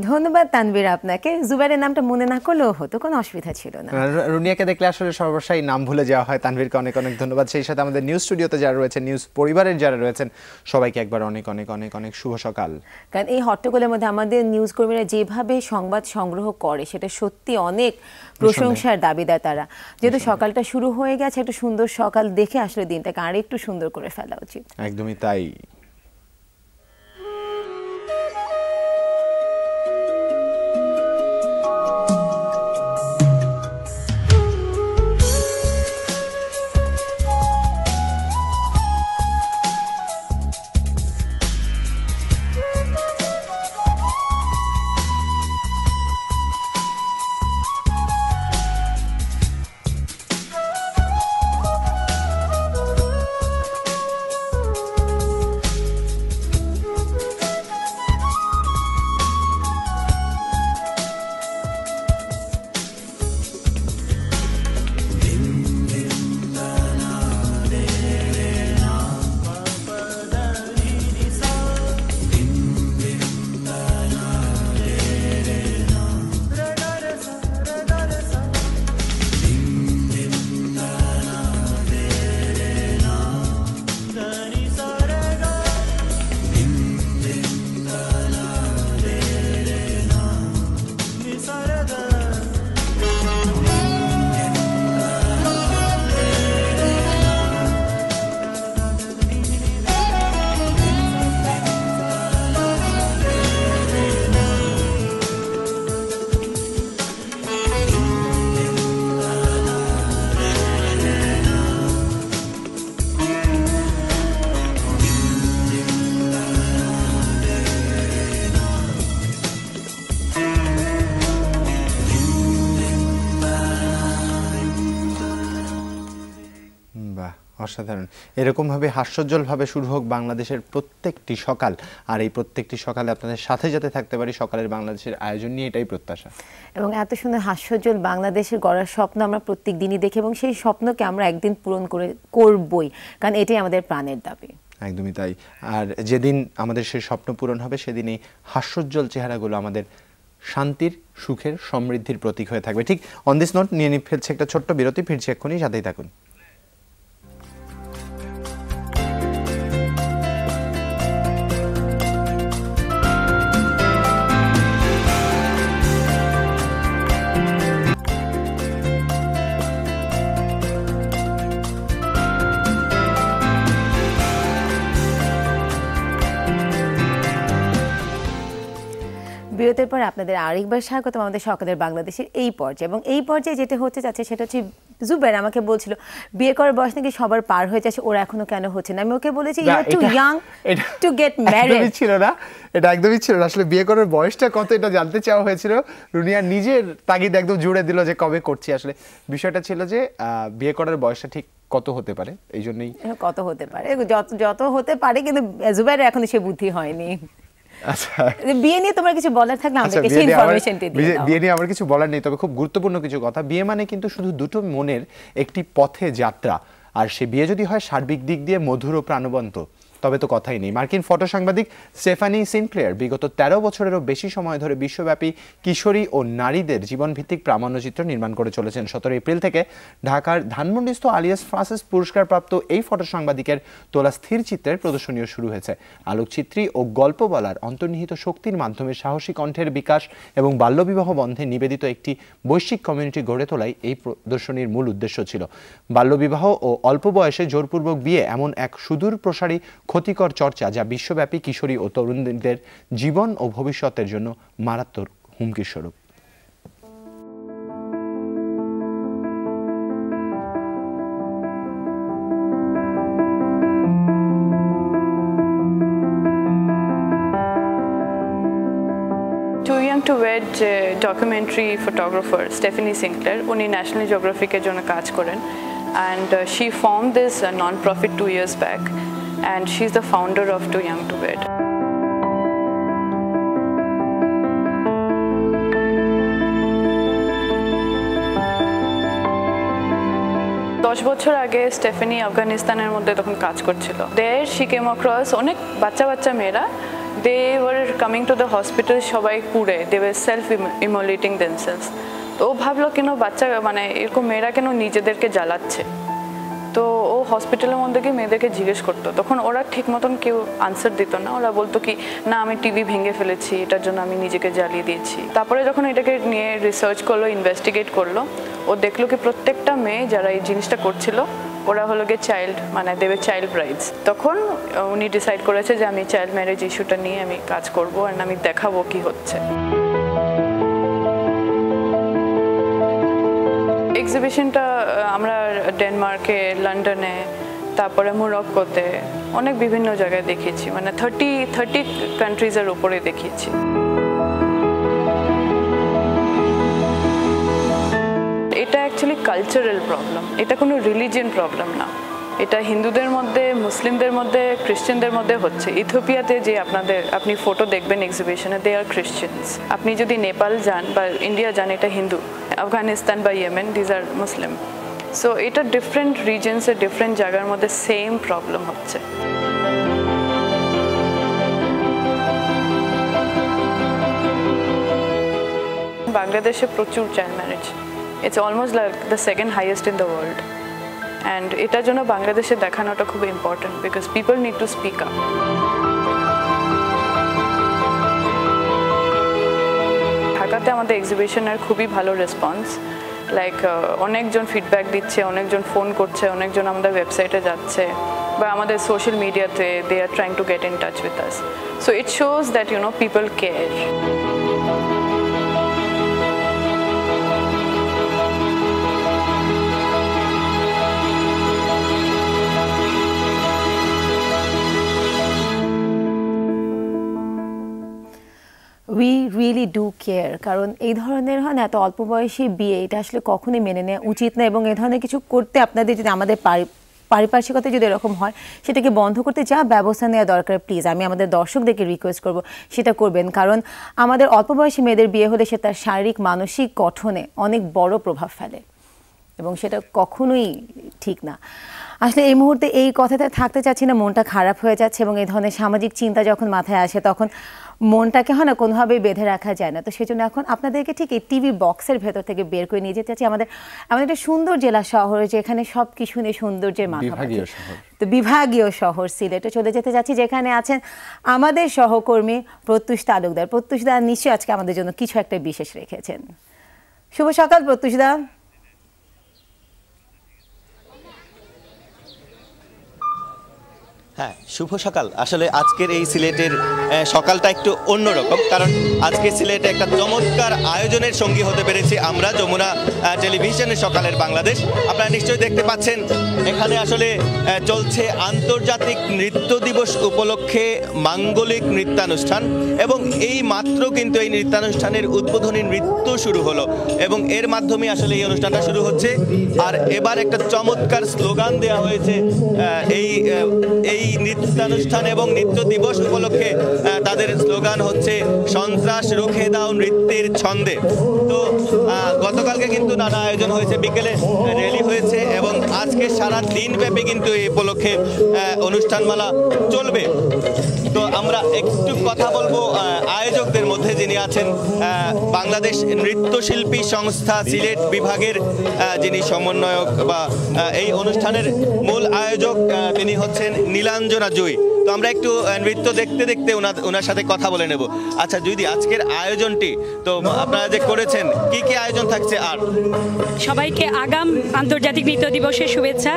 ধন্যবাদ তানভীর আপনাকে। জুবাইরের নামটা মনে না করলেও হতো, কোনো অসুবিধা ছিল না। রুনিয়াকে দেখলে আসলে সর্বশাই নাম ভুলে যাওয়া হয়। তানভীরকে অনেক অনেক ধন্যবাদ। সেই সাথে আমাদের নিউজ স্টুডিওতে যারা রয়েছেন, নিউজ পরিবারের যারা রয়েছেন, সবাইকে একবার অনেক অনেক অনেক অনেক শুভ সকাল। কারণ এই হট্টগোলের মধ্যে আমাদের নিউজ কর্মীরা যেভাবে সংবাদ সংগ্রহ করে সেটা সত্যি অনেক প্রশংসার দাবিদার তারা। যেহেতু সকালটা শুরু হয়ে গেছে, একটা সুন্দর সকাল দেখে আসলে দিনটাকে আর একটু সুন্দর করে ফেলা উচিত। একদমই তাই। অসাধারণ। এরকমভাবে হাস্যোজ্জ্বলভাবে শুরু হোক বাংলাদেশের প্রত্যেকটি সকাল, আর এই প্রত্যেকটি সকালে আপনাদের সাথে যাতে থাকতে পারি সকালের বাংলাদেশের আয়োজন নিয়ে, এটাই প্রত্যাশা। এবং এত সুন্দর হাস্যোজ্জ্বল বাংলাদেশের গড়ার স্বপ্ন আমরা প্রত্যেক দিনই দেখি এবং সেই স্বপ্নকে আমরা একদিন পূরণ করবই, কারণ এটাই আমাদের প্রাণের দাবি। একদমই তাই। আর যেদিন আমাদের সেই স্বপ্ন পূরণ হবে সেদিন এই হাস্যোজ্জ্বল চেহারাগুলো আমাদের শান্তির, সুখের, সমৃদ্ধির প্রতীক হয়ে থাকবে। ঠিক অন দিস নোট নিয়ে ফেলছে একটা ছোট্ট বিরতি, ফিরছি এক্ষুনি, সাথেই থাকুন। বিরতির পর আপনাদের আরেকবার স্বাগত আমাদের সকালের বাংলাদেশের এই পর্যায়ে। এবং এই পর্যায়ে যেটা হতে যাচ্ছে সেটা হচ্ছে, জুবাইর আমাকে বলছিল বিয়ে করার বয়স নাকি সবার পার হয়ে যাচ্ছে, ওরা এখনো কেন হচ্ছে না। আমি ওকে বলেছি you are too young to get married. ছিল না, এটা একদমই ছিল না। আসলে বিয়ে করার বয়সটা কত এটা জানতে চাওয়া হয়েছিল। রুনিয়া নিজের তাগিদ একদম জুড়ে দিল যে কবে করছি। আসলে বিষয়টা ছিল যে বিয়ে করার বয়সটা ঠিক কত হতে পারে, এই জন্যই কত হতে পারে, যত হতে পারে, কিন্তু জুবাইরের এখনো সে বুদ্ধি হয়নি। আচ্ছা বিয়ে নিয়ে তোমার কিছু বলার থাকলে আমাদেরকে সেই ইনফরমেশনটি দিয়ে দাও। বিয়ে নিয়ে আমার কিছু বলার নেই, তবে খুব গুরুত্বপূর্ণ কিছু কথা। বিয়ে মানে কিন্তু শুধু দুটো মনের একটি পথে যাত্রা, আর সে বিয়ে যদি হয় সার্বিক দিক দিয়ে মধুর ও প্রাণবন্ত, তবে তো কথাই নেই। মার্কিন ফটো সাংবাদিক স্টেফানি সিনক্লেয়ার বিগত 13 বছরেরও বেশি সময় ধরে বিশ্বব্যাপী কিশোরী ও নারীদের জীবনভিত্তিক প্রামাণ্যচিত্র নির্মাণ করে চলেছেন। 17 এপ্রিল থেকে ঢাকার ধানমন্ডিস্থ আলিয়াস ফ্রান্সিস পুরস্কারপ্রাপ্ত এই ফটো সাংবাদিকের তোলা স্থির চিত্রের প্রদর্শনীও শুরু হয়েছে। আলোকচিত্রী ও গল্প বলার অন্তর্নিহিত শক্তির মাধ্যমে সাহসী কণ্ঠের বিকাশ এবং বাল্যবিবাহ বন্ধে নিবেদিত একটি বৈশ্বিক কমিউনিটি গড়ে তোলাই এই প্রদর্শনীর মূল উদ্দেশ্য ছিল। বাল্যবিবাহ ও অল্প বয়সে জোরপূর্বক বিয়ে এমন এক সুদূর প্রসারী ক্ষতিকর চর্চা যা বিশ্বব্যাপী কিশোরী ও তরুণদের জীবন ও ভবিষ্যতের জন্য মারাত্মক হুমকির স্বরূপ। Too Young to Wed documentary photographer Stephanie Sinclair, উনি ন্যাশনাল জিওগ্রাফিকের জন্য কাজ করেন, and she formed this non-profit 2 years back, and she's the founder of Too Young to Wed. দশ বছর আগে স্টেফানি আফগানিস্তানের মধ্যে তখন কাজ করছিল। দেয়ার শি কেম অ্যাক্রস অনেক বাচ্চা মেয়েরা, they were coming to the hospital, সবাই পুড়ে, they were self immolating themselves. তো ও ভাবলো কেন বাচ্চা মানে এরকম মেয়েরা কেন নিজেদেরকে জ্বালাচ্ছে, তো ও হসপিটালের মধ্যে গিয়ে মেয়েদেরকে জিজ্ঞেস করতো। তখন ওরা ঠিক মতন কেউ আনসার দিত না, ওরা বলতো কি না আমি টিভি ভেঙে ফেলেছি, এটার জন্য আমি নিজেকে জ্বালিয়ে দিয়েছি। তারপরে যখন এটাকে নিয়ে রিসার্চ করলো, ইনভেস্টিগেট করলো, ও দেখলো কি প্রত্যেকটা মেয়ে যারা এই জিনিসটা করছিল ওরা হলো গিয়ে চাইল্ড, মানে দেবে চাইল্ড ব্রাইডস। তখন উনি ডিসাইড করেছে যে আমি চাইল্ড ম্যারেজ ইস্যুটা নিয়ে আমি কাজ করবো, আর আমি দেখাবো কি হচ্ছে। এক্সিবিশনটা আমরা ডেনমার্কে, লন্ডনে, তারপরে মরক্কোতে, অনেক বিভিন্ন জায়গায় দেখিয়েছি, মানে 30 কান্ট্রিজের উপরে দেখিয়েছি। এটা অ্যাকচুয়ালি কালচারাল প্রবলেম, এটা কোনো রিলিজিয়ান প্রবলেম না। এটা হিন্দুদের মধ্যে, মুসলিমদের মধ্যে, খ্রিশ্চানদের মধ্যে হচ্ছে। ইথিওপিয়াতে যে আপনি ফটো দেখবেন এক্সিবিশনে, দে আর খ্রিশ্চানস। আপনি যদি নেপাল যান বা ইন্ডিয়া যান, এটা হিন্দু। আফগানিস্তান বা Yemen, these are Muslim. So এটা ডিফারেন্ট রিজনসে, ডিফারেন্ট জায়গার মধ্যে সেম প্রবলেম হচ্ছে। বাংলাদেশে প্রচুর child marriage, it's almost like the second highest in the world. And এটার জন্য বাংলাদেশে দেখানোটা খুব important, because people need to speak up. ঢাকাতে আমাদের এক্সিবিশনের খুবই ভালো রেসপন্স, লাইক অনেকজন ফিডব্যাক দিচ্ছে, অনেকজন ফোন করছে, অনেকজন আমাদের ওয়েবসাইটে যাচ্ছে বা আমাদের সোশ্যাল মিডিয়াতে, they are trying to get in touch with us. So it shows that people care. We really do care, কারণ এই ধরনের হয় না, এত অল্প বয়সী বিয়ে, এটা আসলে কখনোই মেনে নেওয়া উচিত না। এবং এই ধরনের কিছু করতে আপনাদের যদি, আমাদের পারিপার্শ্বিকতা যদি এরকম হয়, সেটাকে বন্ধ করতে যা ব্যবস্থা নেওয়া দরকার, প্লিজ আমি আমাদের দর্শকদেরকে রিকোয়েস্ট করব সেটা করবেন। কারণ আমাদের অল্প বয়সী মেয়েদের বিয়ে হলে সে তার শারীরিক মানসিক গঠনে অনেক বড় প্রভাব ফেলে, এবং সেটা কখনোই ঠিক না। আসলে এই মুহূর্তে এই কথাটা থাকতে চাচ্ছি না, মনটা খারাপ হয়ে যাচ্ছে। এবং এই ধরনের সামাজিক চিন্তা যখন মাথায় আসে, তখন মনটাকে হয় না কোনোভাবেই বেঁধে রাখা যায় না। তো সেই জন্য এখন আপনাদেরকে ঠিক এই টিভি বক্সের ভেতর থেকে বের করে নিয়ে যেতে চাচ্ছি আমাদের একটা সুন্দর জেলা শহর, যেখানে সব কিছু নিয়ে সৌন্দর্যের মাথামাতি, তো বিভাগীয় শহর সিলেটে চলে যেতে যাচ্ছি, যেখানে আছেন আমাদের সহকর্মী প্রত্যুষ তালুকদার। প্রত্যুষ দা নিশ্চয়ই আজকে আমাদের জন্য কিছু একটা বিশেষ রেখেছেন। শুভ সকাল প্রত্যুষ দা। হ্যাঁ, শুভ সকাল। আসলে আজকের এই সিলেটের সকালটা একটু অন্যরকম, কারণ আজকে সিলেটে একটা চমৎকার আয়োজনের সঙ্গী হতে পেরেছি আমরা, যমুনা টেলিভিশনের সকালের বাংলাদেশ। আপনারা নিশ্চয়ই দেখতে পাচ্ছেন এখানে আসলে চলছে আন্তর্জাতিক নৃত্য দিবস উপলক্ষে মাঙ্গলিক নৃত্যানুষ্ঠান, এবং এই মাত্র কিন্তু এই নৃত্যানুষ্ঠানের উদ্বোধনী নৃত্য শুরু হলো, এবং এর মাধ্যমে আসলে এই অনুষ্ঠানটা শুরু হচ্ছে। আর এবার একটা চমৎকার স্লোগান দেওয়া হয়েছে এই নৃত্যানুষ্ঠান এবং নৃত্য দিবস উপলক্ষে তাদের স্লোগান হচ্ছে সন্ত্রাস রুখে দাও নৃত্যের ছন্দে। তো গতকালকে কিন্তু নানা আয়োজন হয়েছে, বিকেলে র্যালি হয়েছে এবং আজকে সারা দিন ব্যাপী কিন্তু এই উপলক্ষে অনুষ্ঠানমালা চলবে। তো আমরা একটু কথা বলবো আয়োজকদের মধ্যে, যিনি আছেন বাংলাদেশ নৃত্যশিল্পী সংস্থা সিলেট বিভাগের যিনি সমন্বয়ক বা এই অনুষ্ঠানের মূল আয়োজক, তিনি হচ্ছেন নীলাঞ্জনা জুঁই। তো আমরা একটু নৃত্য দেখতে দেখতে ওনার সাথে কথা বলে নেব। আচ্ছা জুঁইদি, আজকের আয়োজনটি তো আপনারা যে করেছেন, কি কি আয়োজন থাকছে? আর সবাইকে আগাম আন্তর্জাতিক নৃত্য দিবসের শুভেচ্ছা।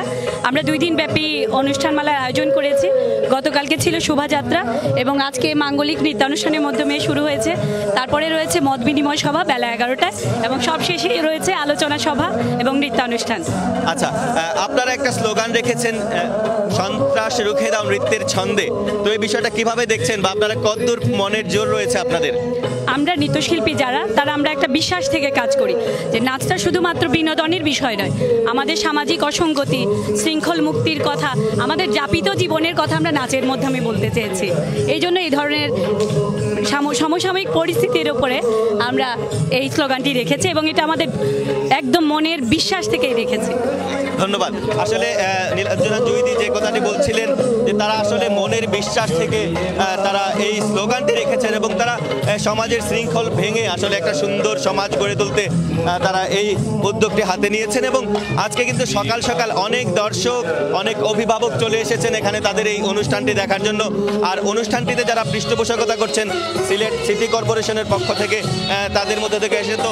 আমরা 2 দিন ব্যাপী অনুষ্ঠানমালার আয়োজন করেছি। গতকালকে ছিল শোভাযাত্রা এবং আজকে মাঙ্গলিক নৃত্যানুষ্ঠানের মাধ্যমে শুরু হয়েছে। তারপরে রয়েছে মত বিনিময় সভা বেলা 11টায় এবং সবশেষে রয়েছে আলোচনা সভা এবং নৃত্যানুষ্ঠান। আচ্ছা, আপনারা একটা স্লোগান রেখেছেন সন্ত্রাস রুখে দাও নৃত্যের ছন্দে, তো এই বিষয়টা কিভাবে দেখছেন বা আপনারা কতদূর মনের জোর রয়েছে আপনাদের? আমরা নৃত্যশিল্পী যারা, তারা আমরা একটা বিশ্বাস থেকে কাজ করি যে নাচটা শুধুমাত্র বিনোদনের বিষয় নয়, আমাদের সামাজিক অসঙ্গতি, শৃঙ্খল মুক্তির কথা, আমাদের যাপিত জীবনের কথা আমরা নাচের মাধ্যমে বলতে চেয়েছি। এই জন্য এই ধরনের সমসাময়িক পরিস্থিতির উপরে আমরা এই স্লোগানটি রেখেছি এবং এটা আমাদের একদম মনের বিশ্বাস থেকেই রেখেছি। ধন্যবাদ। আসলে নীলাঞ্জনা জুঁইদি যে কথাটি বলছিলেন যে তারা আসলে মনের বিশ্বাস থেকে তারা এই স্লোগানটি রেখেছেন এবং তারা সমাজের শৃঙ্খল ভেঙে আসলে একটা সুন্দর সমাজ গড়ে তুলতে তারা এই উদ্যোগটি হাতে নিয়েছেন। এবং আজকে কিন্তু সকাল সকাল অনেক দর্শক, অনেক অভিভাবক চলে এসেছেন এখানে তাদের এই অনুষ্ঠানটি দেখার জন্য। আর অনুষ্ঠানটিতে যারা পৃষ্ঠপোষকতা করছেন সিলেট সিটি কর্পোরেশনের পক্ষ থেকে, তাদের মধ্যে থেকে এসে তো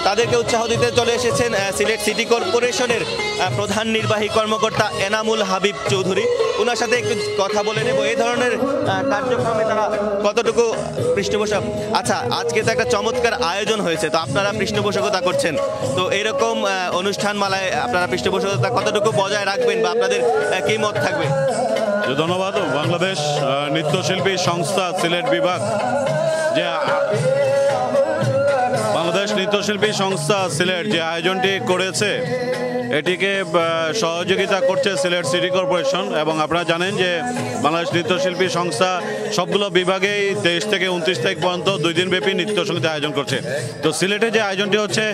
তাদেরকে উৎসাহ দিতে চলে এসেছেন সিলেট সিটি কর্পোরেশনের প্রধান নির্বাহী কর্মকর্তা এনামুল হাবিব চৌধুরী। ওনার সাথে একটু কথা বলে নেব এই ধরনের কার্যক্রমে তারা কতটুকু পৃষ্ঠপোষক। আচ্ছা, আজকে তো একটা চমৎকার আয়োজন হয়েছে, তো আপনারা পৃষ্ঠপোষকতা করছেন, তো এরকম অনুষ্ঠানমালায় আপনারা পৃষ্ঠপোষকতা কতটুকু বজায় রাখবেন বা আপনাদের কি মত থাকবে? ধন্যবাদ। বাংলাদেশ নৃত্যশিল্পী সংস্থা সিলেট বিভাগ, যে বাংলাদেশ নৃত্যশিল্পী সংস্থা সিলেট যে আয়োজনটি করেছে, এটিকে সহযোগিতা করছে সিলেট সিটি কর্পোরেশন। এবং আপনারা জানেন যে বাংলাদেশ নৃত্যশিল্পী সংস্থা সবগুলো বিভাগেই 23 থেকে 29 তারিখ পর্যন্ত 2 দিন ব্যাপী নৃত্য সঙ্গীত আয়োজন করছে। তো সিলেটে যে আয়োজনটি হচ্ছে,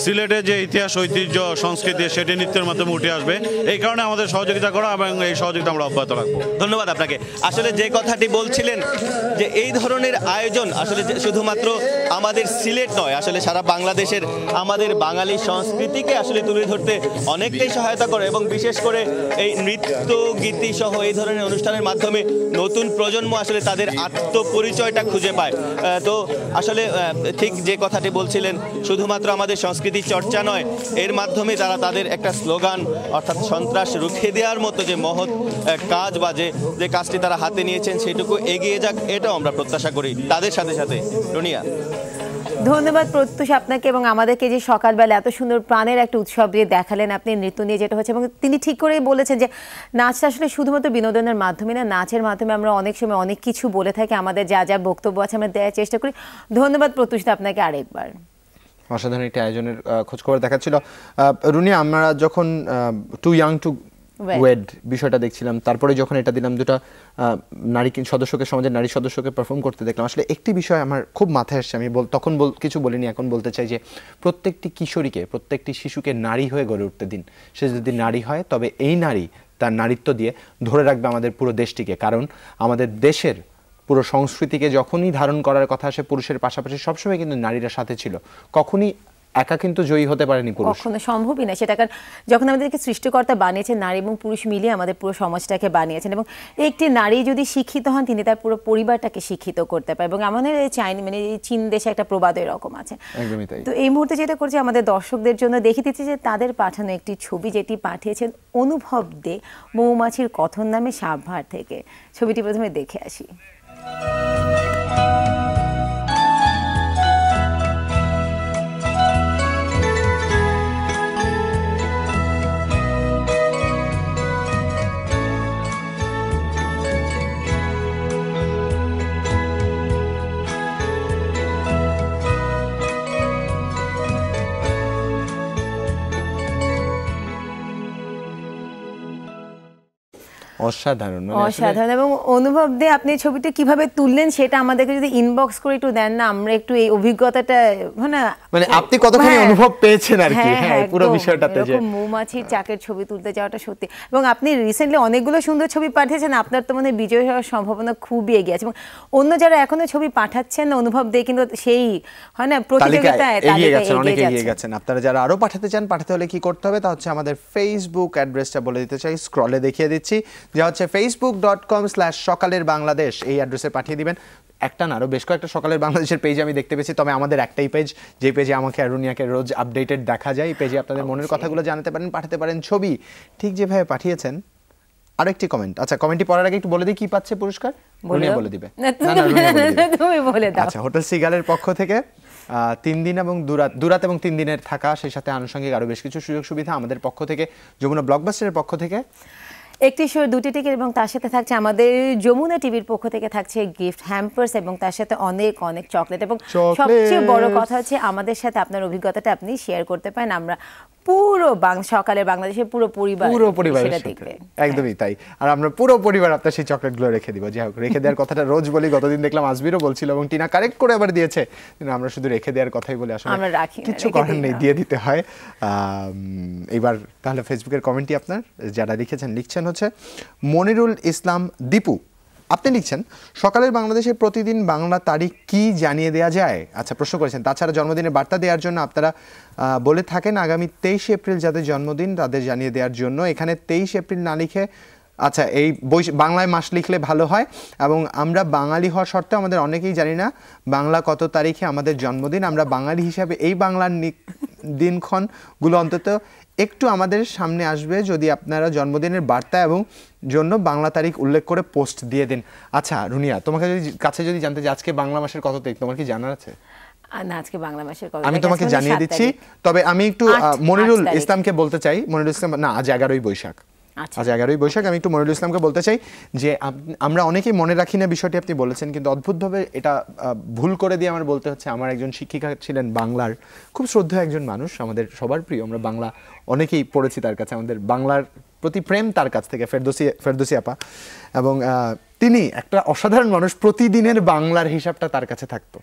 সিলেটের যে ইতিহাস, ঐতিহ্য, সংস্কৃতি, সেটি নৃত্যের মাধ্যমে উঠে আসবে। এই কারণে আমাদের সহযোগিতা করা এবং এই সহযোগিতা আমরা অব্যাহত রাখবো। ধন্যবাদ আপনাকে। আসলে যে কথাটি বলছিলেন যে এই ধরনের আয়োজন আসলে শুধুমাত্র আমাদের সিলেট নয়, আসলে সারা বাংলাদেশের আমাদের বাঙালি সংস্কৃতিকে আসলে তুলে ধরতে অনেকটাই সহায়তা করে এবং বিশেষ করে এই নৃত্য গীতি সহ এই ধরনের অনুষ্ঠানের মাধ্যমে নতুন প্রজন্ম আসলে তাদের আত্মপরিচয়টা খুঁজে পায়। তো আসলে ঠিক যে কথাটি বলছিলেন, শুধুমাত্র আমাদের সংস্কৃতি চর্চা নয়, এর মাধ্যমে তারা তাদের একটা স্লোগান অর্থাৎ সন্ত্রাস রুখে দেওয়ার মতো যে মহৎ কাজ বা যে কাজটি তারা হাতে নিয়েছেন সেটুকু এগিয়ে যাক, এটাও আমরা প্রত্যাশা করি তাদের সাথে সাথে। রুনিয়া, ধন্যবাদ প্রত্যুষ আপনাকে এবং আমাদেরকে যে সকালবেলা এত সুন্দর প্রাণের একটা উৎসব দিয়ে দেখালেন আপনি নৃত্য নিয়ে যেটা হচ্ছে। এবং তিনি ঠিক করেই বলেছেন যে নাচটা আসলে শুধুমাত্র বিনোদনের মাধ্যমে না, নাচের মাধ্যমে আমরা অনেক সময় অনেক কিছু বলে থাকি, আমাদের যা যা বক্তব্য আছে আমরা দেওয়ার চেষ্টা করি। ধন্যবাদ প্রত্যুষ আপনাকে আরেকবার। অসাধারণ একটি আয়োজনের খোঁজখবর দেখাচ্ছিল। রুনি, আমরা যখন টু ইয়াং টু ওয়েড বিষয়টা দেখছিলাম, তারপরে যখন এটা দিলাম, দুটা নারী সদস্যকে, সমাজের নারী সদস্যকে পারফর্ম করতে দেখলাম, আসলে একটি বিষয় আমার খুব মাথায় আসছে। আমি তখন কিছু বলিনি, এখন বলতে চাই যে প্রত্যেকটি কিশোরীকে, প্রত্যেকটি শিশুকে নারী হয়ে গড়ে উঠতে দিন। সে যদি নারী হয়, তবে এই নারী তার নারীত্ব দিয়ে ধরে রাখবে আমাদের পুরো দেশটিকে। কারণ আমাদের দেশের পুরো সংস্কৃতিকে যখনই ধারণ করার কথা আসে, পুরুষের পাশাপাশি সবসময় কিন্তু নারীরা সাথে ছিল। কখনই একা কিন্তু জয়ী হতে পারেনি পুরুষ, কখনো সম্ভবই না সেটা। কারণ যখন আমাদেরকে সৃষ্টিকর্তা বানিয়েছেন, নারী এবং পুরুষ মিলিয়ে আমাদের পুরো সমাজটাকে বানিয়েছেন। এবং একটি নারী যদি শিক্ষিত হন, তিনি তার পুরো পরিবারটাকে শিক্ষিত করতে পারে। এবং আমাদের এই চীন দেশে একটা প্রবাদ এরকম আছে। একদমই তাই। তো এই মুহূর্তে যেটা করছে, আমাদের দর্শকদের জন্য দেখিয়ে দিচ্ছে যে তাদের পাঠানো একটি ছবি, যেটি পাঠিয়েছেন অনুভব দে মৌমাছির কথন নামে সাবভার থেকে। ছবিটি প্রথমে দেখে আসি। অসাধারণ, অসাধারণ। এবং অনুভব দিয়ে আপনি ছবিটা কিভাবে তুললেন সেটা আমাদেরকে যদি ইনবক্স করে একটু দেন না, আমরা একটু এই অভিজ্ঞতাটা মানে আপনি কতখানি অনুভব পেয়েছেন আর কি পুরো বিষয়টাতে, যে মৌমাছির চাকের ছবি তুলতে যাওয়াটা সত্যি। এবং আপনি রিসেন্টলি অনেকগুলো সুন্দর ছবি পাঠিয়েছেন, আপনার তো মানে বিজয় হওয়ার সম্ভাবনা খুবই এগিয়ে আছে। এবং অন্য যারা এখনো ছবি পাঠাচ্ছেন অনুভব দিয়ে কিন্তু সেই হয় না প্রতিযোগিতায় অনেক এগিয়ে গেছেন। আপনারা যারা আরো পাঠাতে চান, পাঠাতে হলে কি করতে হবে তা হচ্ছে আমাদের ফেসবুক অ্যাড্রেসটা বলে দিতে চাই, স্ক্রলে দেখিয়ে দিচ্ছি, যা হচ্ছে facebook.com/সকালের বাংলাদেশ। এই অ্যাড্রেসে পাঠিয়ে দিবেন। একটা না, আরো বেশ কয়েকটা সকালের বাংলাদেশের পেজ আমি দেখতে পেয়েছি, তবে আমাদের একটাই পেজ, যে পেজে আমাকে আর রুনিয়াকে রোজ আপডেটেড দেখা যায়। এই পেজে আপনাদের মনের কথাগুলো জানাতে পারেন, পাঠাতে পারেন ছবি ঠিক যেভাবে পাঠিয়েছেন। আরো একটি কমেন্ট, আচ্ছা কমেন্টটি পড়ার আগে একটু বলে দিই কি পাচ্ছে পুরস্কার, রুনিয়া বলে দিবে। তুমি বলে দাও। আচ্ছা, হোটেল সিগালের পক্ষ থেকে 3 দিন এবং দুরাত এবং 3 দিনের থাকা, সেই সাথে আনুষঙ্গিক আরো বেশ কিছু সুযোগ সুবিধা আমাদের পক্ষ থেকে, যমুনা ব্লকবাস্টারের পক্ষ থেকে একটি শো, 2টি টিকিট, এবং তার সাথে থাকছে আমাদের যমুনা টিভির পক্ষ থেকে থাকছে গিফট হ্যাম্পার্স, এবং তার সাথে অনেক অনেক চকলেট। এবং সবচেয়ে বড় কথা হচ্ছে আমাদের সাথে আপনার অভিজ্ঞতাটা আপনি শেয়ার করতে পারেন। আমরা পুরো সকালে বাংলাদেশের পুরো পরিবার দেখবে, একদমই তাই। আর আমরা পুরো পরিবার আপনার সেই চকলেটগুলো রেখে দিব। যাই হোক, রেখে দেওয়ার কথাটা রোজ বলি, গতদিন দেখলাম আজমিরও বলছিল এবং টিনা কারেক্ট করে আবার দিয়েছে, কিন্তু আমরা শুধু রেখে দেওয়ার কথাই বলি, আসলে আমরা রাখি না, কিছু করার নেই, দিয়ে দিতে হয়। এবার তাহলে ফেসবুকের কমেন্টটি আপনার যারা লিখছেন হচ্ছে মনিরুল ইসলাম দীপু। আপনি লিখছেন, সকালের বাংলাদেশে প্রতিদিন বাংলা তারিখ কি জানিয়ে দেওয়া যায়? আচ্ছা, প্রশ্ন করেছেন। তাছাড়া জন্মদিনের বার্তা দেওয়ার জন্য আপনারা বলে থাকেন আগামী 23 এপ্রিল যাদের জন্মদিন তাদের জানিয়ে দেওয়ার জন্য। এখানে 23 এপ্রিল না লিখে, আচ্ছা এই বাংলায় মাস লিখলে ভালো হয়। এবং আমরা বাঙালি হওয়ার সত্ত্বেও আমাদের অনেকেই জানি না বাংলা কত তারিখে আমাদের জন্মদিন। আমরা বাঙালি হিসাবে এই বাংলার দিনক্ষণগুলো অন্তত একটু আমাদের সামনে আসবে যদি আপনারা জন্মদিনের বার্তা এবং জন্য বাংলা তারিখ উল্লেখ করে পোস্ট দিয়ে দিন। আচ্ছা রুনিয়া, তোমাকে কাছে যদি জানতে যে আজকে বাংলা মাসের কত তারিখ, তোমার কি জানার আছে? না, আজকে বাংলা মাসের কত আমি তোমাকে জানিয়ে দিচ্ছি, তবে আমি একটু মনিরুল ইসলামকে বলতে চাই, মনিরুল ইসলাম না, আজ 11ই বৈশাখ। আজ 11ই বৈশাখ। আমি একটু মনিরুল ইসলামকে বলতে চাই যে আমরা অনেকেই মনে রাখি না বিষয়টি আপনি বলেছেন, কিন্তু অদ্ভুতভাবে এটা ভুল করে দিয়ে আমার বলতে হচ্ছে, আমার একজন শিক্ষিকা ছিলেন বাংলার, খুব শ্রদ্ধেয় একজন মানুষ, আমাদের সবার প্রিয়, আমরা বাংলা অনেকেই পড়েছি তার কাছে, আমাদের বাংলার প্রতি প্রেম তার কাছ থেকে, ফেরদৌসী আপা। এবং তিনি একটা অসাধারণ মানুষ, প্রতিদিনের বাংলার হিসাবটা তার কাছে থাকতো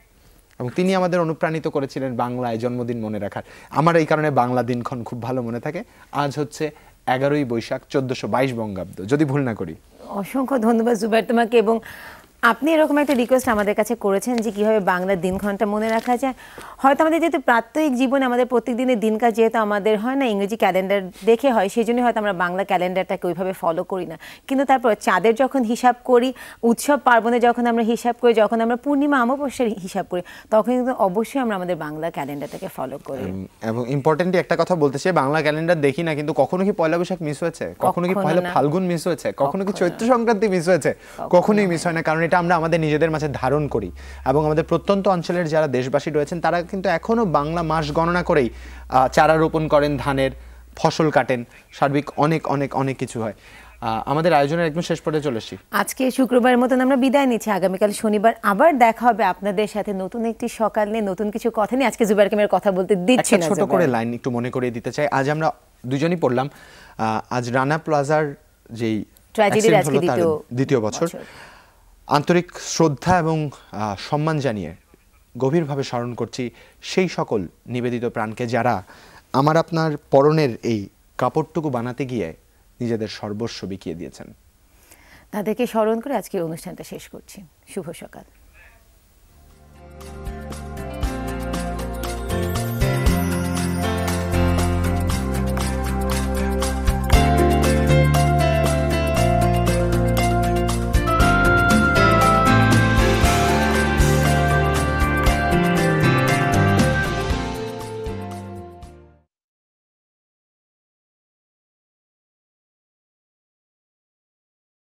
এবং তিনি আমাদের অনুপ্রাণিত করেছিলেন বাংলায় জন্মদিন মনে রাখার। আমার এই কারণে বাংলা দিনক্ষণ খুব ভালো মনে থাকে। আজ হচ্ছে 11ই বৈশাখ 1422 বঙ্গাব্দ, যদি ভুল না করি। অসংখ্য ধন্যবাদ জুবাইর তোমাকে। এবং আপনি এরকম একটা রিকোয়েস্ট আমাদের কাছে করেছেন যে কীভাবে বাংলার দিনক্ষণটা মনে রাখা যায়। হয়তো আমাদের যেহেতু প্রাত্যহিক জীবনে আমাদের প্রত্যেক দিনের দিনকাল যেহেতু আমাদের হয় না ইংরেজি ক্যালেন্ডার দেখে হয়, সেই জন্যই হয়তো আমরা বাংলা ক্যালেন্ডারটাকে ওইভাবে ফলো করি না। কিন্তু তারপর চাঁদের যখন হিসাব করি, উৎসব পার্বণে যখন আমরা হিসাব করি, যখন আমরা পূর্ণিমা অমাবস্যার হিসাব করি, তখন কিন্তু অবশ্যই আমরা আমাদের বাংলা ক্যালেন্ডারটাকে ফলো করি। এবং ইম্পর্টেন্টলি একটা কথা বলতে চাই, বাংলা ক্যালেন্ডার দেখি না, কিন্তু কখনো কি পয়লা বৈশাখ মিস হয়েছে? কখনো কি পয়লা ফাল্গুন মিস হয়েছে? কখনো কি চৈত্র সংক্রান্তি মিস হয়েছে? কখনোই মিস হয় না, কারণ এটা আমরা আমাদের নিজেদের মাঝে ধারণ করি। এবং আমাদের প্রত্যন্ত অঞ্চলের যারা দেশবাসী রয়েছেন তারা কিন্তু এখনো বাংলা মাস গণনা করেই চারা রোপণ করেন, ধানের ফসল কাটেন, সার্বিক অনেক অনেক অনেক কিছু হয়। আমাদের আয়োজনের একদম শেষ পর্যায়ে চলে এসেছি। আজকে শুক্রবারের মতন আমরা বিদায় নিচ্ছি। আগামীকাল শনিবার আবার দেখা হবে আপনাদের সাথে নতুন একটি সকাল নিয়ে, নতুন কিছু কথা নিয়ে। আজকে জুবাইরকে আমি কথা বলতে দিচ্ছি না, ছোট করে লাইন একটু মনে করিয়ে দিতে চাই। আজ আমরা দুজনই পড়লাম, আজ রানা প্লাজার যেই ট্র্যাজেডির আজকে দ্বিতীয় বছর। আন্তরিক শ্রদ্ধা এবং সম্মান জানিয়ে গভীরভাবে স্মরণ করছি সেই সকল নিবেদিত প্রাণকে যারা আমার আপনার পরনের এই কাপড়টুকু বানাতে গিয়ে নিজেদের সর্বস্ব বিকিয়ে দিয়েছেন। তাদেরকে স্মরণ করে আজকের অনুষ্ঠানটা শেষ করছি। শুভ সকাল।